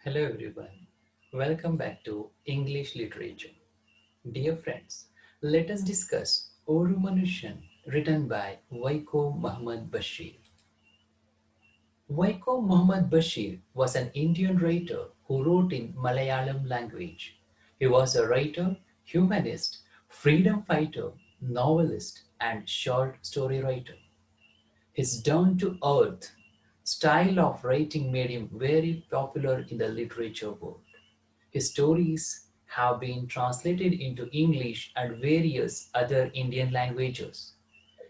Hello everyone. Welcome back to English Literature. Dear friends, let us discuss Oru Manusyan written by Waiko Muhammad Bashir. Waiko Muhammad Bashir was an Indian writer who wrote in Malayalam language. He was a writer, humanist, freedom fighter, novelist and short story writer. His down-to-earth style of writing made him very popular in the literature world. His stories have been translated into English and various other Indian languages.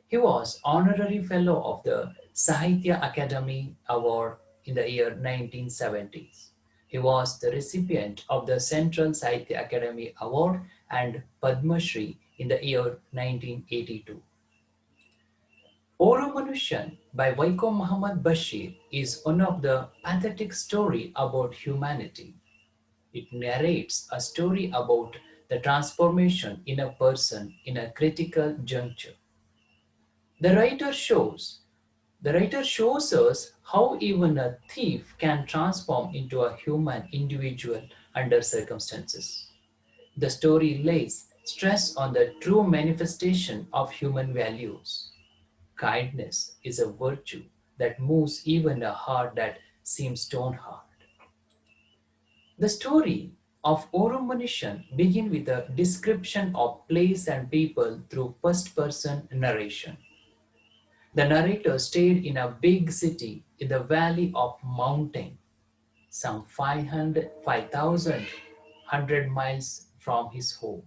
He was honorary fellow of the Sahitya Academy Award in the year 1970s. He was the recipient of the Central Sahitya Academy Award and Padma Shri in the year 1982. Oru Manusyan by Waiko Muhammad Bashir is one of the pathetic story about humanity. It narrates a story about the transformation in a person in a critical juncture. The writer shows the writer shows us how even a thief can transform into a human individual under circumstances. The story lays stress on the true manifestation of human values. Kindness is a virtue that moves even a heart that seems stone hard. The story of Orum Manishan begins with a description of place and people through first-person narration. The narrator stayed in a big city in the valley of mountain, some 5,100 miles from his home.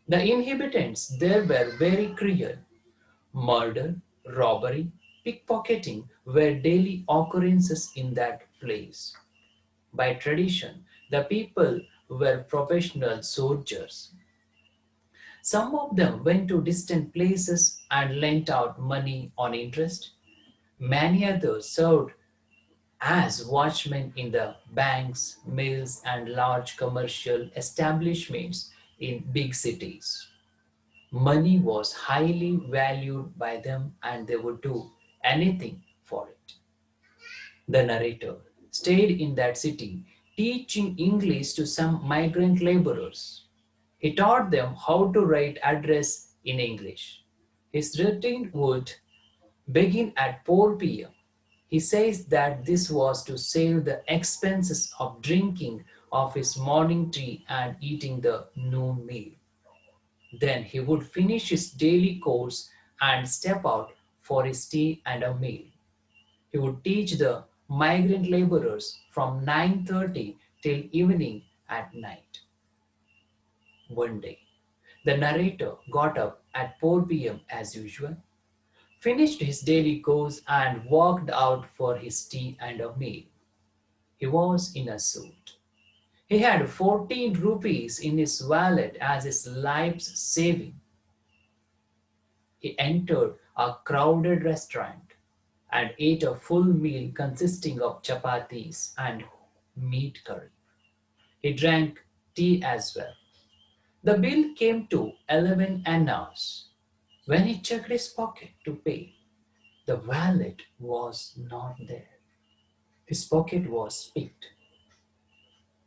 The inhabitants there were very cruel. Murder, robbery, pickpocketing were daily occurrences in that place. By tradition, the people were professional soldiers. Some of them went to distant places and lent out money on interest. Many others served as watchmen in the banks, mills, and large commercial establishments in big cities. Money was highly valued by them and they would do anything for it. The narrator stayed in that city teaching English to some migrant laborers. He taught them how to write address in English. His routine would begin at 4 p.m. He says that this was to save the expenses of drinking of his morning tea and eating the noon meal. Then he would finish his daily course and step out for his tea and a meal. He would teach the migrant laborers from 9:30 till evening at night. One day, the narrator got up at 4 p.m. as usual, finished his daily course and walked out for his tea and a meal. He was in a suit. He had 14 rupees in his wallet as his life's saving. He entered a crowded restaurant and ate a full meal consisting of chapatis and meat curry. He drank tea as well. The bill came to 11 annas. When he checked his pocket to pay, the wallet was not there. His pocket was picked.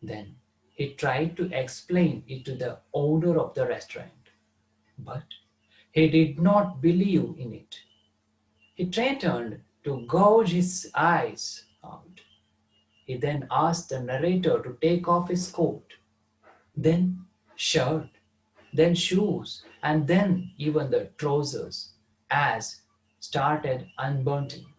Then he tried to explain it to the owner of the restaurant, but he did not believe in it. He threatened to gouge his eyes out. He then asked the narrator to take off his coat, then shirt, then shoes, and then even the trousers, as started unbuttoning.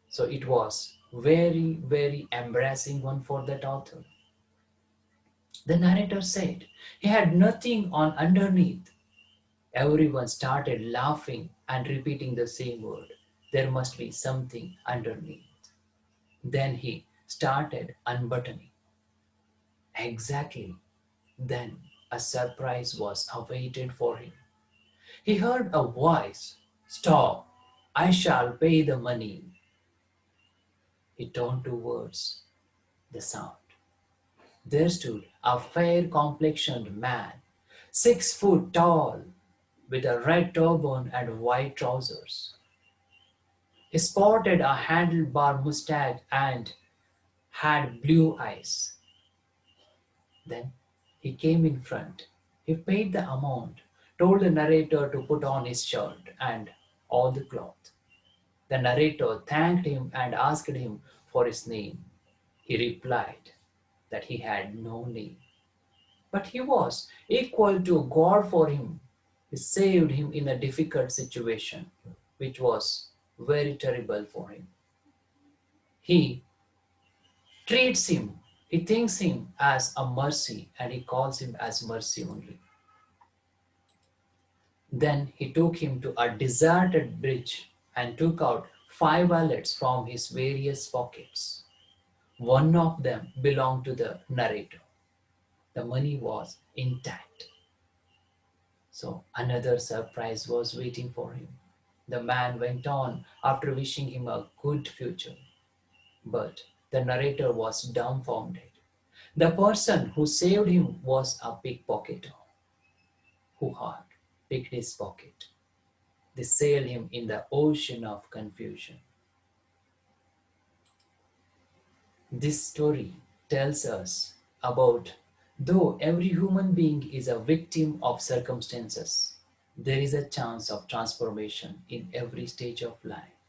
So it was very, very embarrassing one for that author. The narrator said he had nothing on underneath. Everyone started laughing and repeating the same word. There must be something underneath. Then he started unbuttoning. Exactly then a surprise was awaited for him. He heard a voice, "Stop, I shall pay the money." He turned towards the sound. There stood a fair complexioned man, 6 foot tall, with a red turban and white trousers. He sported a handlebar mustache and had blue eyes. Then he came in front. He paid the amount, told the narrator to put on his shirt and all the cloth. The narrator thanked him and asked him for his name. He replied that he had no name, but he was equal to God for him. He saved him in a difficult situation, which was very terrible for him. He treats him, he thinks him as a mercy, and he calls him as mercy only. Then he took him to a deserted bridge and took out 5 wallets from his various pockets. One of them belonged to the narrator. The money was intact. So another surprise was waiting for him. The man went on after wishing him a good future. But the narrator was dumbfounded. The person who saved him was a pickpocketer who had picked his pocket. They sailed him in the ocean of confusion. This story tells us about though every human being is a victim of circumstances, there is a chance of transformation in every stage of life.